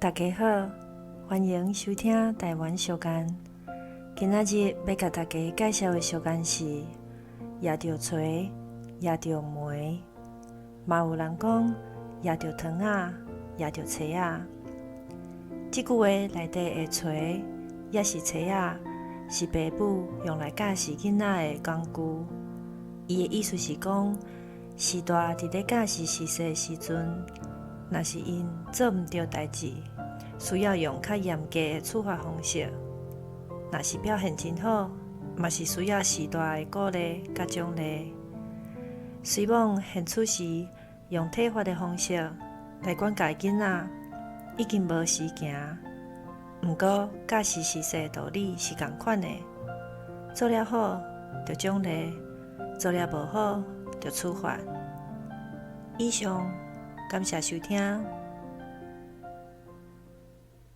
大家好，欢迎收听台湾相干。今仔日要甲大家介绍的相干是抓着锤，抓着梅，嘛有人讲抓着糖仔，抓着册仔。这句话内底的锤也是册仔，是爸母用来教示囡仔的工具。伊的意思是讲，时大伫咧教示实事的时阵，若是因做毋对代志，需要用较严格的处罚方式；若是表现真好，嘛是需要时大的鼓励甲奖励。虽望现此时用体罚的方式来管教囡仔，已经无时行。毋过教示实事的道理是共款的，做了好就奖励，做了无好就处罚。以上，感谢收听。